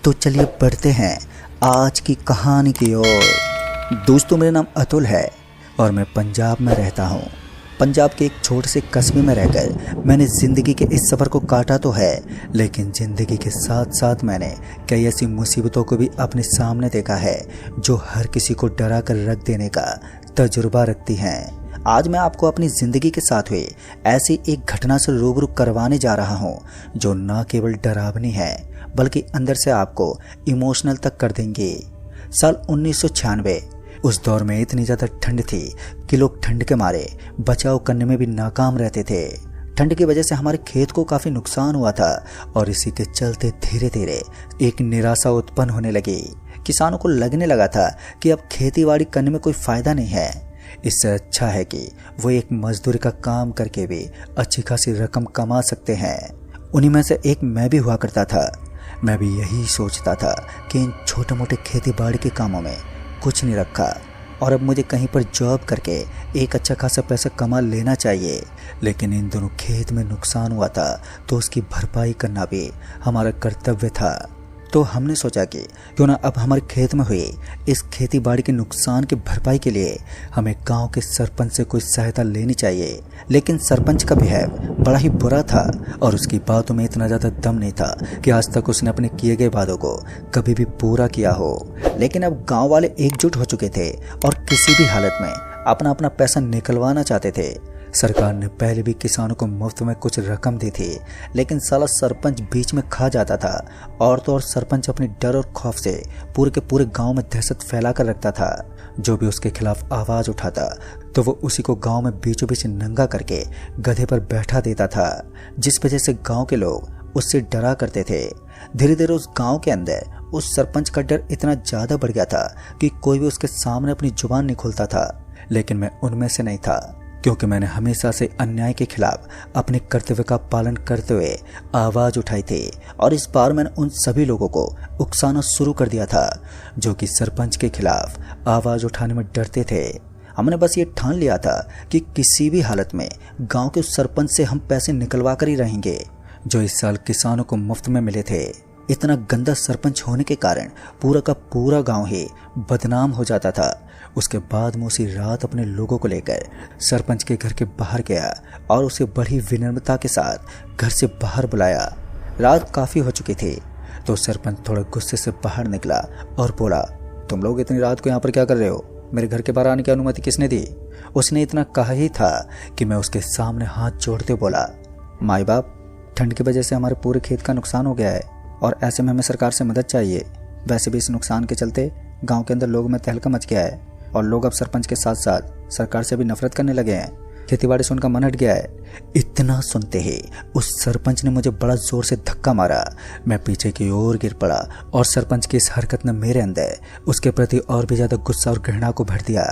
तो चलिए बढ़ते हैं आज की कहानी की ओर। दोस्तों, मेरा नाम अतुल है और मैं पंजाब में रहता हूँ। पंजाब के एक छोटे से कस्बे में रहकर मैंने ज़िंदगी के इस सफ़र को काटा तो है, लेकिन ज़िंदगी के साथ साथ मैंने कई ऐसी मुसीबतों को भी अपने सामने देखा है जो हर किसी को डरा कर रख देने का तजुर्बा रखती हैं। आज मैं आपको अपनी ज़िंदगी के साथ हुई ऐसी एक घटना से रूबरू करवाने जा रहा हूँ जो न केवल डरावनी है बल्कि अंदर से आपको इमोशनल तक कर देंगी। साल 1996। उस दौर में इतनी ज़्यादा ठंड थी कि लोग ठंड के मारे बचाव करने में भी नाकाम रहते थे। ठंड की वजह से हमारे खेत को काफ़ी नुकसान हुआ था और इसी के चलते धीरे धीरे एक निराशा उत्पन्न होने लगी। किसानों को लगने लगा था कि अब खेतीबाड़ी करने में कोई फ़ायदा नहीं है। इससे अच्छा है कि वो एक मजदूरी का काम करके भी अच्छी खासी रकम कमा सकते हैं। उन्हीं में से एक मैं भी हुआ करता था। मैं भी यही सोचता था कि इन छोटे मोटे खेती बाड़ी के कामों में कुछ नहीं रखा और अब मुझे कहीं पर जॉब करके एक अच्छा खासा पैसा कमा लेना चाहिए। लेकिन इन दोनों खेत में नुकसान हुआ था तो उसकी भरपाई करना भी हमारा कर्तव्य था। तो हमने सोचा कि क्यों ना अब हमारे खेत में हुए इस खेती बाड़ी के नुकसान की भरपाई के लिए हमें गांव के सरपंच से कोई सहायता लेनी चाहिए। लेकिन सरपंच का बिहेव बड़ा ही बुरा था और उसकी बातों में इतना ज़्यादा दम नहीं था कि आज तक उसने अपने किए गए वादों को कभी भी पूरा किया हो। लेकिन अब गाँव वाले एकजुट हो चुके थे और किसी भी हालत में अपना अपना पैसा निकलवाना चाहते थे। सरकार ने पहले भी किसानों को मुफ्त में कुछ रकम दी थी, लेकिन साला सरपंच बीच में खा जाता था और तो और सरपंच अपने डर और खौफ से पूरे के पूरे गांव में दहशत फैला कर रखता था। जो भी उसके खिलाफ आवाज़ उठाता तो वो उसी को गांव में बीचों बीच नंगा करके गधे पर बैठा देता था, जिस वजह से गाँव के लोग उससे डरा करते थे। धीरे धीरे उस गाँव के अंदर उस सरपंच का डर इतना ज़्यादा बढ़ गया था कि कोई भी उसके सामने अपनी जुबान नहीं खोलता था। लेकिन मैं उनमें से नहीं था, क्योंकि मैंने हमेशा से अन्याय के खिलाफ अपने कर्तव्य का पालन करते हुए आवाज़ उठाई थी और इस बार मैंने उन सभी लोगों को उकसाना शुरू कर दिया था जो कि सरपंच के खिलाफ आवाज़ उठाने में डरते थे। हमने बस ये ठान लिया था कि किसी भी हालत में गांव के उस सरपंच से हम पैसे निकलवा कर ही रहेंगे जो इस साल किसानों को मुफ्त में मिले थे। इतना गंदा सरपंच होने के कारण पूरा का पूरा गांव ही बदनाम हो जाता था। उसके बाद मैं उसी रात अपने लोगों को लेकर सरपंच के घर के बाहर गया और उसे बड़ी विनम्रता के साथ घर से बाहर बुलाया। रात काफ़ी हो चुकी थी तो सरपंच थोड़ा गुस्से से बाहर निकला और बोला, तुम लोग इतनी रात को यहाँ पर क्या कर रहे हो? मेरे घर के बाहर आने की अनुमति किसने दी? उसने इतना कहा ही था कि मैं उसके सामने हाथ जोड़ते बोला, माई बाप, ठंड की वजह से हमारे पूरे खेत का नुकसान हो गया है और ऐसे में हमें सरकार से मदद चाहिए। वैसे भी इस नुकसान के चलते गांव के अंदर लोगों में तहलका मच गया है और लोग अब सरपंच के साथ साथ सरकार से भी नफरत करने लगे हैं। खेतीबाड़ी से उनका मन हट गया है। इतना सुनते ही उस सरपंच ने मुझे बड़ा जोर से धक्का मारा। मैं पीछे की ओर गिर पड़ा और सरपंच की इस हरकत ने मेरे अंदर उसके प्रति और भी ज़्यादा गुस्सा और घृणा को भर दिया।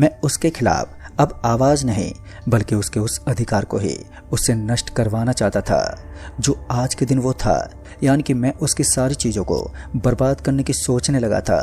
मैं उसके खिलाफ अब आवाज़ नहीं बल्कि उसके उस अधिकार को ही उससे नष्ट करवाना चाहता था जो आज के दिन वो था, यानी कि मैं उसकी सारी चीज़ों को बर्बाद करने की सोचने लगा था।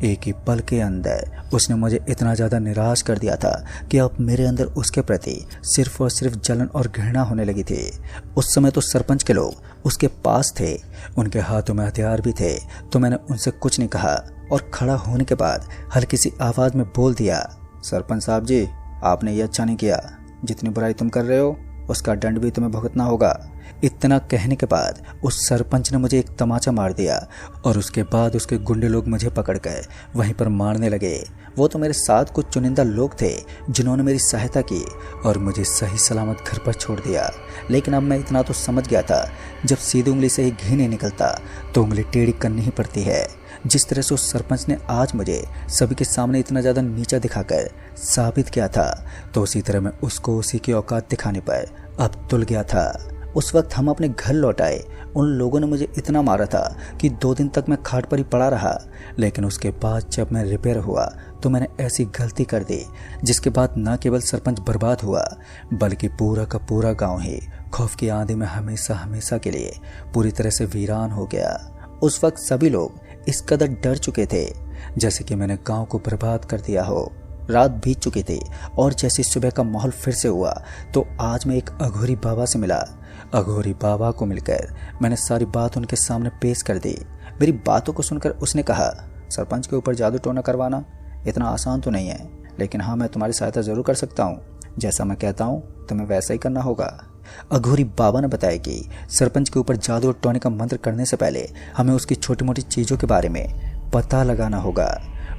एक ही पल के अंदर उसने मुझे इतना ज़्यादा निराश कर दिया था कि अब मेरे अंदर उसके प्रति सिर्फ और सिर्फ जलन और घृणा होने लगी थी। उस समय तो सरपंच के लोग उसके पास थे, उनके हाथों में हथियार भी थे, तो मैंने उनसे कुछ नहीं कहा और खड़ा होने के बाद हल्की सी आवाज़ में बोल दिया, सरपंच साहब जी, आपने ये अच्छा नहीं किया। जितनी बुराई तुम कर रहे हो उसका दंड भी तुम्हें भुगतना होगा। इतना कहने के बाद उस सरपंच ने मुझे एक तमाचा मार दिया और उसके बाद उसके गुंडे लोग मुझे पकड़कर वहीं पर मारने लगे। वो तो मेरे साथ कुछ चुनिंदा लोग थे जिन्होंने मेरी सहायता की और मुझे सही सलामत घर पर छोड़ दिया। लेकिन अब मैं इतना तो समझ गया था, जब सीधी उंगली से ही घी नहीं निकलता तो उंगली टेढ़ी करनी ही पड़ती है। जिस तरह से उस सरपंच ने आज मुझे सभी के सामने इतना ज़्यादा नीचा दिखाकर साबित किया था, तो उसी तरह मैं उसको उसी की औकात दिखाने पर अब तुल गया था। उस वक्त हम अपने घर लौट आए। उन लोगों ने मुझे इतना मारा था कि 2 दिन तक मैं खाट पर ही पड़ा रहा। लेकिन उसके बाद जब मैं रिपेयर हुआ तो मैंने ऐसी गलती कर दी जिसके बाद न केवल सरपंच बर्बाद हुआ बल्कि पूरा का पूरा गांव ही खौफ की आंधी में हमेशा हमेशा के लिए पूरी तरह से वीरान हो गया। उस वक्त सभी लोग इस कदर डर चुके थे जैसे कि मैंने गांव को बर्बाद कर दिया हो। रात बीत चुकी थी और जैसे सुबह का माहौल फिर से हुआ तो आज मैं एक अघोरी बाबा से मिला। अघोरी बाबा को मिलकर मैंने सारी बात उनके सामने पेश कर दी। मेरी बातों को सुनकर उसने कहा, सरपंच के ऊपर जादू टोना करवाना इतना आसान तो नहीं है, लेकिन हाँ, मैं तुम्हारी सहायता ज़रूर कर सकता हूँ। जैसा मैं कहता हूँ तुम्हें वैसा ही करना होगा। अघोरी बाबा ने बताया कि सरपंच के ऊपर जादू और टोने का मंत्र करने से पहले हमें उसकी छोटी मोटी चीज़ों के बारे में पता लगाना होगा।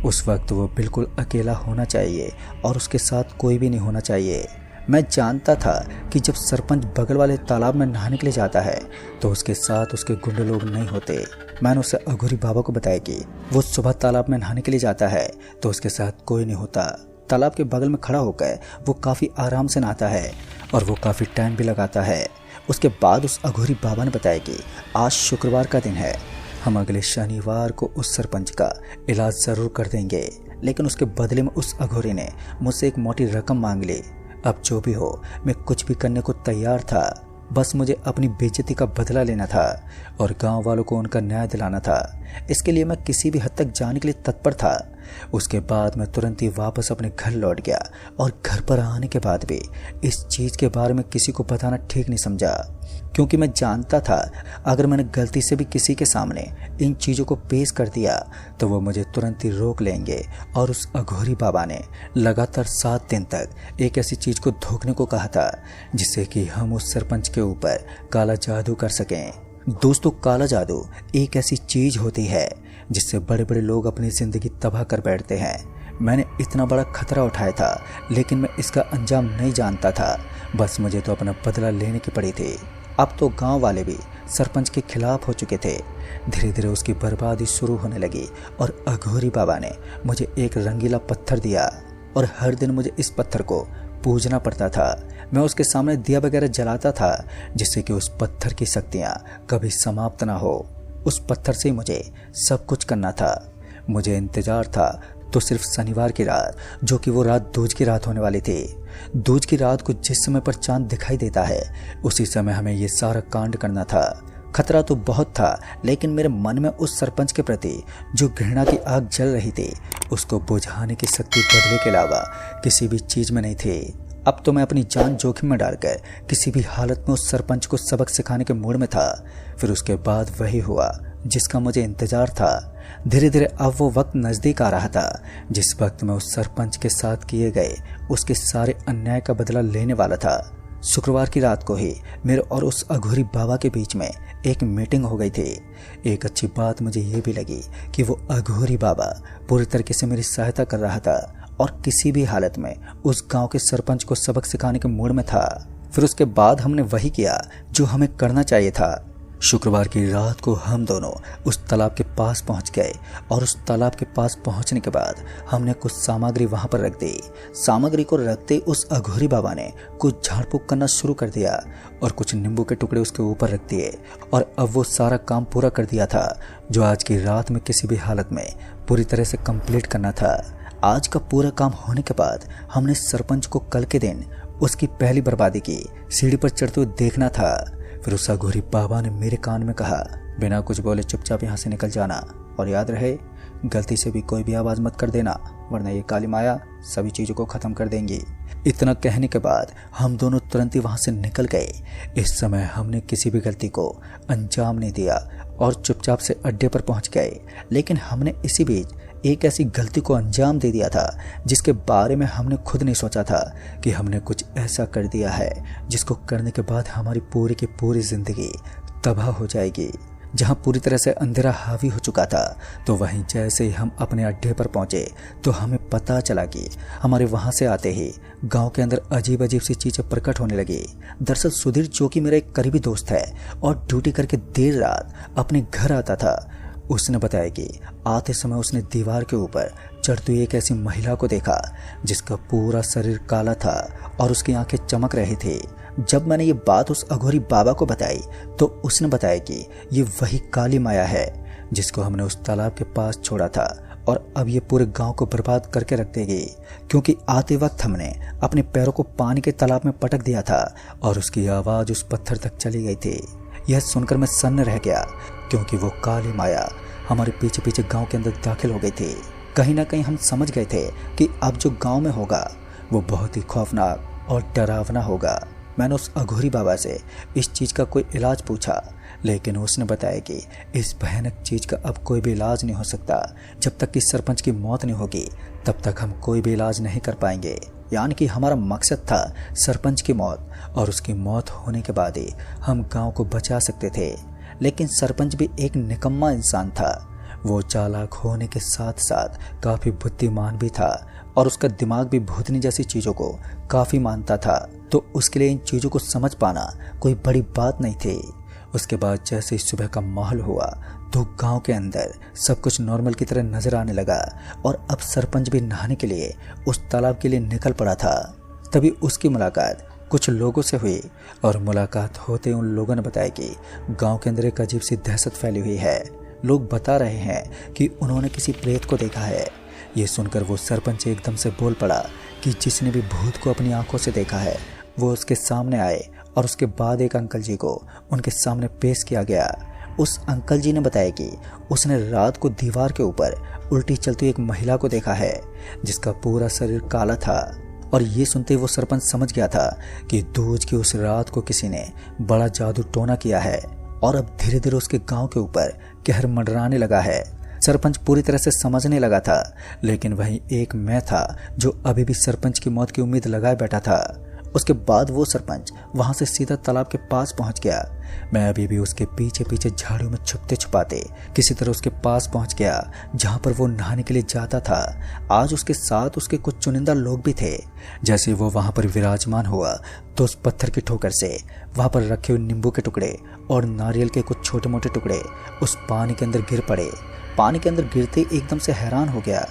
उस वक्त वो बिल्कुल अकेला होना चाहिए और उसके साथ कोई भी नहीं होना चाहिए। मैं जानता था कि जब सरपंच बगल वाले तालाब में नहाने के लिए जाता है तो उसके साथ उसके गुंडे लोग नहीं होते। मैंने उससे अघोरी बाबा को बताया कि वो सुबह तालाब में नहाने के लिए जाता है तो उसके साथ कोई नहीं होता। तालाब के बगल में खड़ा होकर वो काफ़ी आराम से नहाता है और वो काफ़ी टाइम भी लगाता है। उसके बाद उस अघोरी बाबा ने बताया कि आज शुक्रवार का दिन है, हम अगले शनिवार को उस सरपंच का इलाज ज़रूर कर देंगे, लेकिन उसके बदले में उस अघोरी ने मुझसे एक मोटी रकम मांग ली। अब जो भी हो, मैं कुछ भी करने को तैयार था। बस मुझे अपनी बेइज्जती का बदला लेना था और गांव वालों को उनका न्याय दिलाना था। इसके लिए मैं किसी भी हद तक जाने के लिए तत्पर था। उसके बाद मैं तुरंत ही वापस अपने घर लौट गया और घर पर आने के बाद भी इस चीज़ के बारे में किसी को बताना ठीक नहीं समझा, क्योंकि मैं जानता था अगर मैंने गलती से भी किसी के सामने इन चीज़ों को पेश कर दिया तो वो मुझे तुरंत ही रोक लेंगे। और उस अघोरी बाबा ने लगातार 7 दिन तक एक ऐसी चीज़ को धोखने को कहा था जिससे कि हम उस सरपंच के ऊपर काला जादू कर सकें। दोस्तों, काला जादू एक ऐसी चीज़ होती है जिससे बड़े बड़े लोग अपनी ज़िंदगी तबाह कर बैठते हैं। मैंने इतना बड़ा खतरा उठाया था, लेकिन मैं इसका अंजाम नहीं जानता था। बस मुझे तो अपना बदला लेने की पड़ी थी। अब तो गांव वाले भी सरपंच के खिलाफ हो चुके थे। धीरे धीरे उसकी बर्बादी शुरू होने लगी और अघोरी बाबा ने मुझे एक रंगीला पत्थर दिया और हर दिन मुझे इस पत्थर को पूजना पड़ता था। मैं उसके सामने दिया वगैरह जलाता था जिससे कि उस पत्थर की शक्तियाँ कभी समाप्त ना हो। उस पत्थर से मुझे सब कुछ करना था। मुझे इंतजार था तो सिर्फ शनिवार की रात, जो कि वो रात दूज की रात होने वाली थी। दूज की रात को जिस समय पर चांद दिखाई देता है उसी समय हमें ये सारा कांड करना था। खतरा तो बहुत था, लेकिन मेरे मन में उस सरपंच के प्रति जो घृणा की आग जल रही थी उसको बुझाने की शक्ति बदले के अलावा किसी भी चीज़ में नहीं थी। अब तो मैं अपनी जान जोखिम में डालकर किसी भी हालत में उस सरपंच को सबक सिखाने के मूड में था। फिर उसके बाद वही हुआ जिसका मुझे इंतजार था। धीरे धीरे अब वो वक्त नज़दीक आ रहा था जिस वक्त मैं उस सरपंच के साथ किए गए उसके सारे अन्याय का बदला लेने वाला था। शुक्रवार की रात को ही मेरे और उस अघोरी बाबा के बीच में एक मीटिंग हो गई थी। एक अच्छी बात मुझे ये भी लगी कि वो अघोरी बाबा पूरी तरीके से मेरी सहायता कर रहा था और किसी भी हालत में उस गांव के सरपंच को सबक सिखाने के मूड में था। फिर उसके बाद हमने वही किया जो हमें करना चाहिए था। शुक्रवार की रात को हम दोनों उस तालाब के पास पहुंच गए और उस तालाब के पास पहुंचने के बाद हमने कुछ सामग्री वहां पर रख दी। सामग्री को रखते उस अघोरी बाबा ने कुछ झाड़ फूक करना शुरू कर दिया और कुछ नींबू के टुकड़े उसके ऊपर रख दिए और अब वो सारा काम पूरा कर दिया था जो आज की रात में किसी भी हालत में पूरी तरह से कंप्लीट करना था। आज का पूरा काम होने के बाद हमने सरपंच को कल के दिन उसकी पहली बर्बादी की सीढ़ी पर चढ़ते हुए देखना था। फिर उस अघोरी बाबा ने मेरे कान में कहा, बिना कुछ बोले चुपचाप यहाँ से निकल जाना और याद रहे गलती से भी कोई भी आवाज़ मत कर देना, वरना ये काली माया सभी चीज़ों को ख़त्म कर देंगी। इतना कहने के बाद हम दोनों तुरंत ही वहाँ से निकल गए। इस समय हमने किसी भी गलती को अंजाम नहीं दिया और चुपचाप से अड्डे पर पहुँच गए। लेकिन हमने इसी बीच एक ऐसी गलती को अंजाम दे दिया था जिसके बारे में हमने खुद नहीं सोचा था कि हमने कुछ ऐसा कर दिया है जिसको करने के बाद हमारी पूरी की पूरी ज़िंदगी तबाह हो जाएगी। जहाँ पूरी तरह से अंधेरा हावी हो चुका था तो वहीं जैसे ही हम अपने अड्डे पर पहुँचे तो हमें पता चला कि हमारे वहाँ से आते ही गांव के अंदर अजीब अजीब सी चीज़ें प्रकट होने लगी। दरअसल सुधीर, जो कि मेरा एक करीबी दोस्त है और ड्यूटी करके देर रात अपने घर आता था, उसने बताया कि आते समय उसने दीवार के ऊपर चढ़ती हुई एक ऐसी महिला को देखा जिसका पूरा शरीर काला था और उसकी आंखें चमक रही थी। जब मैंने ये बात उस अघोरी बाबा को बताई तो उसने बताया कि ये वही काली माया है जिसको हमने उस तालाब के पास छोड़ा था और अब ये पूरे गांव को बर्बाद करके रख देगी, क्योंकि आते वक्त हमने अपने पैरों को पानी के तालाब में पटक दिया था और उसकी आवाज़ उस पत्थर तक चली गई थी। यह सुनकर मैं सन्न रह गया, क्योंकि वो काली माया हमारे पीछे पीछे गांव के अंदर दाखिल हो गई थी। कहीं ना कहीं हम समझ गए थे कि अब जो गांव में होगा वो बहुत ही खौफनाक और डरावना होगा। मैंने उस अघोरी बाबा से इस चीज़ का कोई इलाज पूछा, लेकिन उसने बताया कि इस भयानक चीज़ का अब कोई भी इलाज नहीं हो सकता। जब तक कि सरपंच की मौत नहीं होगी तब तक हम कोई भी इलाज नहीं कर पाएंगे। यानी कि हमारा मकसद था सरपंच की मौत, और उसकी मौत होने के बाद ही हम गांव को बचा सकते थे। लेकिन सरपंच भी एक निकम्मा इंसान था। वो चालाक होने के साथ साथ काफ़ी बुद्धिमान भी था, और उसका दिमाग भी भूतनी जैसी चीज़ों को काफ़ी मानता था। तो उसके लिए इन चीज़ों को समझ पाना कोई बड़ी बात नहीं थी। उसके बाद जैसे ही सुबह का माहौल हुआ तो गांव के अंदर सब कुछ नॉर्मल की तरह नजर आने लगा, और अब सरपंच भी नहाने के लिए उस तालाब के लिए निकल पड़ा था। तभी उसकी मुलाकात कुछ लोगों से हुई, और मुलाकात होते उन लोगों ने बताया कि गांव के अंदर एक अजीब सी दहशत फैली हुई है। लोग बता रहे हैं कि उन्होंने किसी प्रेत को देखा है। ये सुनकर वो सरपंच एकदम से बोल पड़ा कि जिसने भी भूत को अपनी आंखों से देखा है वो उसके सामने आए, और उसके बाद एक अंकल जी को उनके सामने पेश किया गया। उस अंकल जी ने बताया कि उसने रात को दीवार के ऊपर उल्टी चलती एक महिला को देखा है जिसका पूरा शरीर काला था। और ये सुनते वो सरपंच समझ गया था कि दूज की उस रात को किसी ने बड़ा जादू टोना किया है, और अब धीरे धीरे उसके गांव के ऊपर कहर मंडराने लगा है। सरपंच पूरी तरह से समझने लगा था, लेकिन वहीं एक मैं था जो अभी भी सरपंच की मौत की उम्मीद लगाए बैठा था। उसके बाद वो सरपंच वहां से सीधा तालाब के पास पहुंच गया। मैं अभी भी उसके पीछे पीछे झाड़ियों में छुपते छुपाते किसी तरह उसके पास पहुंच गया जहां पर वो नहाने के लिए जाता था। आज उसके साथ उसके कुछ चुनिंदा लोग भी थे। जैसे वो वहां पर विराजमान हुआ तो उस पत्थर की ठोकर से वहां पर रखे हुए नींबू के टुकड़े और नारियल के कुछ छोटे मोटे टुकड़े उस पानी के अंदर गिर पड़े। पानी के अंदर गिरते एकदम से हैरान हो गया।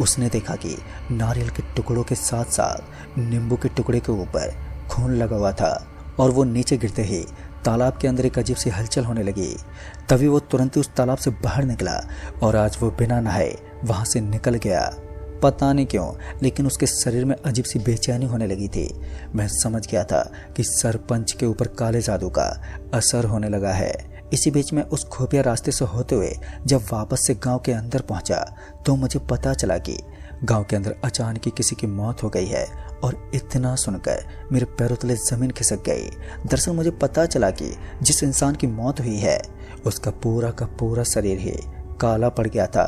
उसने देखा कि नारियल के टुकड़ों के साथ साथ नींबू के टुकड़े के ऊपर खून लगा हुआ था, और वो नीचे गिरते ही तालाब के अंदर एक अजीब सी हलचल होने लगी। तभी वो तुरंत ही उस तालाब से बाहर निकला, और आज वो बिना नहाए वहां से निकल गया। पता नहीं क्यों, लेकिन उसके शरीर में अजीब सी बेचैनी होने लगी थी। मैं समझ गया था कि सरपंच के ऊपर काले जादू का असर होने लगा है। इसी बीच में उस खुफिया रास्ते से होते हुए जब वापस से गांव के अंदर पहुंचा तो मुझे पता चला कि गांव के अंदर अचानक ही किसी की मौत हो गई है, और इतना सुनकर मेरे पैरों तले जमीन खिसक गई। दरअसल मुझे पता चला कि जिस इंसान की मौत हुई है उसका पूरा का पूरा शरीर ही काला पड़ गया था।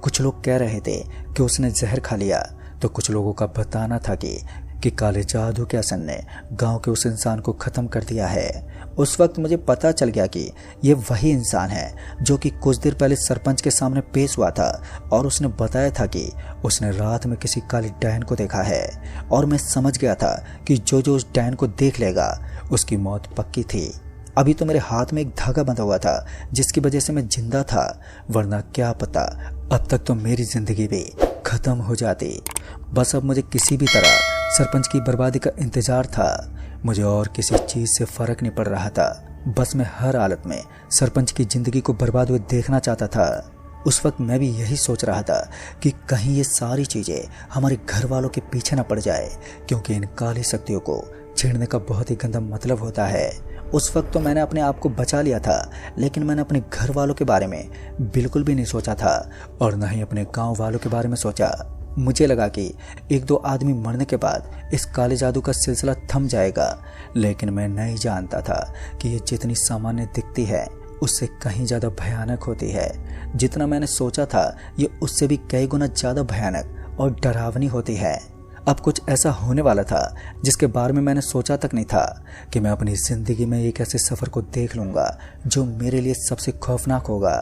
कुछ लोग कह रहे थे कि उसने जहर खा लिया, तो कुछ लोगों का बताना था कि काले जादू के असर ने गांव के उस इंसान को खत्म कर दिया है। उस वक्त मुझे पता चल गया कि ये वही इंसान है जो कि कुछ देर पहले सरपंच के सामने पेश हुआ था, और उसने बताया था कि उसने रात में किसी काली डायन को देखा है। और मैं समझ गया था कि जो उस डायन को देख लेगा उसकी मौत पक्की थी। अभी तो मेरे हाथ में एक धागा बंधा हुआ था जिसकी वजह से मैं जिंदा था, वरना क्या पता अब तक तो मेरी जिंदगी भी खत्म हो जाती। बस अब मुझे किसी भी तरह सरपंच की बर्बादी का इंतजार था। मुझे और किसी चीज से फर्क नहीं पड़ रहा था। बस मैं हर हालत में सरपंच की जिंदगी को बर्बाद हुए देखना चाहता था। उस वक्त मैं भी यही सोच रहा था कि कहीं ये सारी चीजें हमारे घर वालों के पीछे न पड़ जाए, क्योंकि इन काली शक्तियों को छेड़ने का बहुत ही गंदा मतलब होता है। उस वक्त तो मैंने अपने आप को बचा लिया था, लेकिन मैंने अपने घर वालों के बारे में बिल्कुल भी नहीं सोचा था, और न ही अपने गांव वालों के बारे में सोचा। मुझे लगा कि एक दो आदमी मरने के बाद इस काले जादू का सिलसिला थम जाएगा, लेकिन मैं नहीं जानता था कि ये जितनी सामान्य दिखती है उससे कहीं ज़्यादा भयानक होती है। जितना मैंने सोचा था ये उससे भी कई गुना ज़्यादा भयानक और डरावनी होती है। अब कुछ ऐसा होने वाला था जिसके बारे में मैंने सोचा तक नहीं था कि मैं अपनी ज़िंदगी में एक ऐसे सफ़र को देख लूँगा जो मेरे लिए सबसे खौफनाक होगा।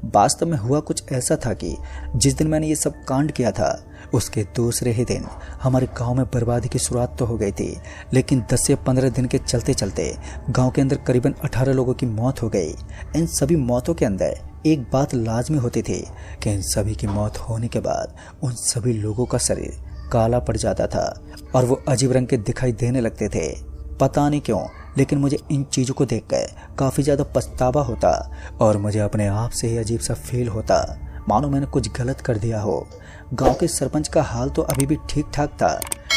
वास्तव में हुआ कुछ ऐसा था कि जिस दिन मैंने ये सब कांड किया था उसके दूसरे ही दिन हमारे गांव में बर्बादी की शुरुआत तो हो गई थी, लेकिन 10 से 15 दिन के चलते चलते गांव के अंदर करीबन 18 लोगों की मौत हो गई। इन सभी मौतों के अंदर एक बात लाजमी होती थी कि इन सभी की मौत होने के बाद उन सभी लोगों का शरीर काला पड़ जाता था और वो अजीब रंग के दिखाई देने लगते थे। पता नहीं क्यों, लेकिन मुझे इन चीज़ों को देखकर काफ़ी ज़्यादा पछतावा होता और मुझे अपने आप से ही अजीब सा फील होता, मानो मैंने कुछ गलत कर दिया हो। गांव के सरपंच का हाल तो अभी भी ठीक ठाक था,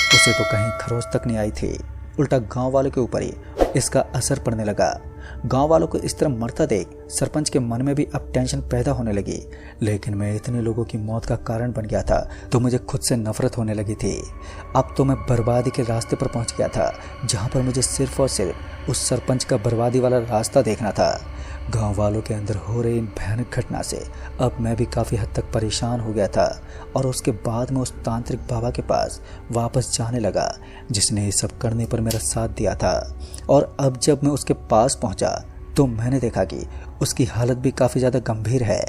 उसे तो कहीं खरोच तक नहीं आई थी। उल्टा गांव वालों के ऊपर ही इसका असर पड़ने लगा। गांव वालों को इस तरह मरता देख सरपंच के मन में भी अब टेंशन पैदा होने लगी, लेकिन मैं इतने लोगों की मौत का कारण बन गया था तो मुझे खुद से नफरत होने लगी थी। अब तो मैं बर्बादी के रास्ते पर पहुंच गया था, जहां पर मुझे सिर्फ और सिर्फ उस सरपंच का बर्बादी वाला रास्ता देखना था। गांव वालों के अंदर हो रही इन भयानक घटना से अब मैं भी काफ़ी हद तक परेशान हो गया था और उसके बाद मैं उस तांत्रिक बाबा के पास वापस जाने लगा जिसने ये सब करने पर मेरा साथ दिया था। और अब जब मैं उसके पास पहुंचा तो मैंने देखा कि उसकी हालत भी काफ़ी ज़्यादा गंभीर है।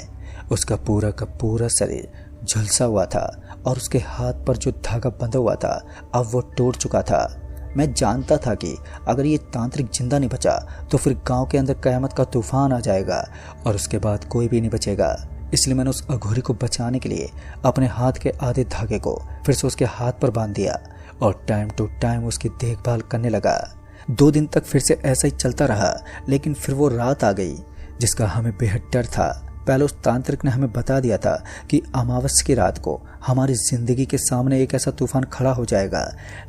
उसका पूरा का पूरा शरीर झुलसा हुआ था और उसके हाथ पर जो धागा बंधा हुआ था अब वो टूट चुका था। मैं जानता था कि अगर ये तांत्रिक जिंदा नहीं बचा तो फिर गांव के अंदर कयामत का तूफान आ जाएगा और उसके बाद कोई भी नहीं बचेगा। इसलिए मैंने उस अघोरी को बचाने के लिए अपने हाथ के आधे धागे को फिर से उसके हाथ पर बांध दिया और टाइम टू टाइम उसकी देखभाल करने लगा। 2 दिन तक फिर से ऐसा ही चलता रहा, लेकिन फिर वो रात आ गई जिसका हमें बेहद डर था। पहले उस तांत्रिक ने हमें बता दिया था कि अमावस्या की रात को हमारी जिंदगी के सामने एक ऐसा तूफान खड़ा हो जाएगा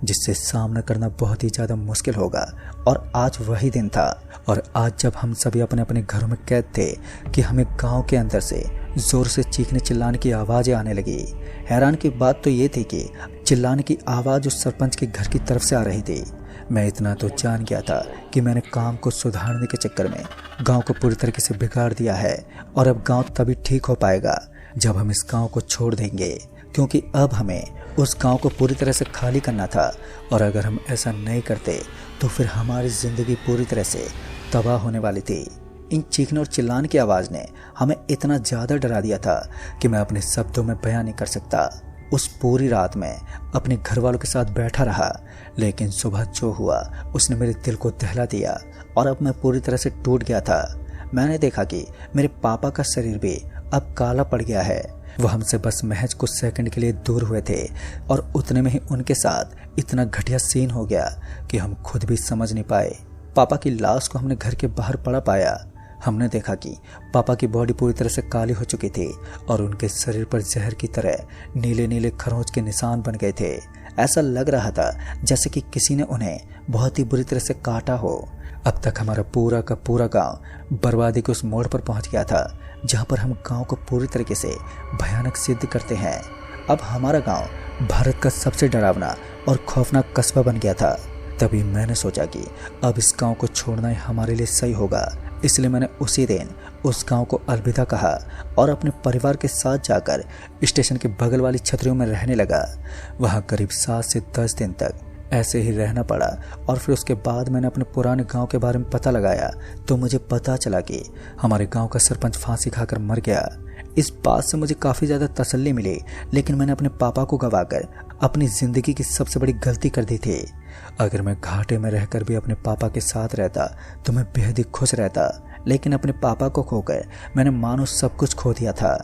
जिससे सामना करना बहुत ही ज़्यादा मुश्किल होगा। और आज वही दिन था और आज जब हम सभी अपने अपने घरों में कैद थे कि हमें गांव के अंदर से ज़ोर से चीखने चिल्लाने की आवाज़ें आने लगी। हैरान की बात तो ये थी कि चिल्लाने की आवाज़ उस सरपंच के घर की तरफ से आ रही थी। मैं इतना तो जान गया था कि मैंने काम को सुधारने के चक्कर में गांव को पूरी तरीके से बिगाड़ दिया है और अब गांव तभी ठीक हो पाएगा जब हम इस गांव को छोड़ देंगे, क्योंकि अब हमें उस गांव को पूरी तरह से खाली करना था। और अगर हम ऐसा नहीं करते तो फिर हमारी ज़िंदगी पूरी तरह से तबाह होने वाली थी। इन चीखने और चिल्लाने की आवाज़ ने हमें इतना ज़्यादा डरा दिया था कि मैं अपने शब्दों में बयान नहीं कर सकता। उस पूरी रात में अपने घर वालों के साथ बैठा रहा, लेकिन सुबह जो हुआ उसने मेरे दिल को दहला दिया और अब मैं पूरी तरह से टूट गया था। मैंने देखा कि मेरे पापा का शरीर भी अब काला पड़ गया है। वो हमसे बस महज कुछ सेकंड के लिए दूर हुए थे और उतने में ही उनके साथ इतना घटिया सीन हो गया कि हम खुद भी समझ नहीं पाए। पापा की लाश को हमने घर के बाहर पड़ा पाया। हमने देखा कि पापा की बॉडी पूरी तरह से काली हो चुकी थी और उनके शरीर पर जहर की तरह नीले नीले खरोंच के निशान बन गए थे। ऐसा लग रहा था जैसे कि किसी ने उन्हें बहुत ही बुरी तरह से काटा हो। अब तक हमारा पूरा का पूरा गांव बर्बादी के उस मोड़ पर पहुंच गया था जहां पर हम गांव को पूरी तरीके से भयानक सिद्ध करते हैं। अब हमारा गांव भारत का सबसे डरावना और खौफनाक कस्बा बन गया था। तभी मैंने सोचा कि अब इस गांव को छोड़ना ही हमारे लिए सही होगा। इसलिए मैंने उसी दिन उस गांव को अलविदा कहा और अपने परिवार के साथ जाकर स्टेशन के बगल वाली छतरियों में रहने लगा। वहां करीब 7 से 10 दिन तक ऐसे ही रहना पड़ा और फिर उसके बाद मैंने अपने पुराने गांव के बारे में पता लगाया तो मुझे पता चला कि हमारे गांव का सरपंच फांसी खाकर मर गया। इस बात से मुझे काफ़ी ज़्यादा तसल्ली मिली, लेकिन मैंने अपने पापा को गंवाकर अपनी ज़िंदगी की सबसे बड़ी गलती कर दी थी। अगर मैं घाटे में रहकर भी अपने पापा के साथ रहता तो मैं बेहद ही खुश रहता, लेकिन अपने पापा को खोकर मैंने मानो सब कुछ खो दिया था।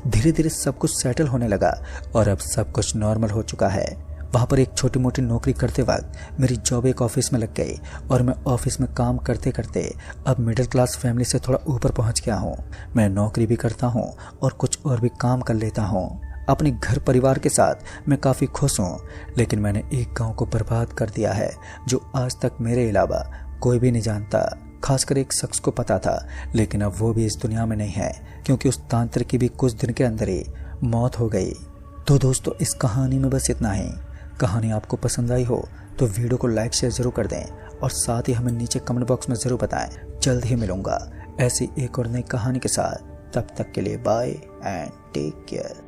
धीरे धीरे सब कुछ सेटल होने लगा और अब सब कुछ नॉर्मल हो चुका है। वहाँ पर एक छोटी मोटी नौकरी करते वक्त मेरी जॉब एक ऑफिस में लग गई और मैं ऑफिस में काम करते करते अब मिडिल क्लास फैमिली से थोड़ा ऊपर पहुँच गया हूँ। मैं नौकरी भी करता हूँ और कुछ और भी काम कर लेता हूँ। अपने घर परिवार के साथ मैं काफ़ी खुश हूँ, लेकिन मैंने एक गांव को बर्बाद कर दिया है जो आज तक मेरे अलावा कोई भी नहीं जानता। खासकर एक शख्स को पता था, लेकिन अब वो भी इस दुनिया में नहीं है क्योंकि उस तांत्रिक की भी कुछ दिन के अंदर ही मौत हो गई। तो दोस्तों, इस कहानी में बस इतना ही। कहानी आपको पसंद आई हो तो वीडियो को लाइक शेयर ज़रूर कर दें और साथ ही हमें नीचे कमेंट बॉक्स में ज़रूर बताएं। जल्द ही मिलूंगा ऐसी एक और नई कहानी के साथ। तब तक के लिए बाय एंड टेक केयर।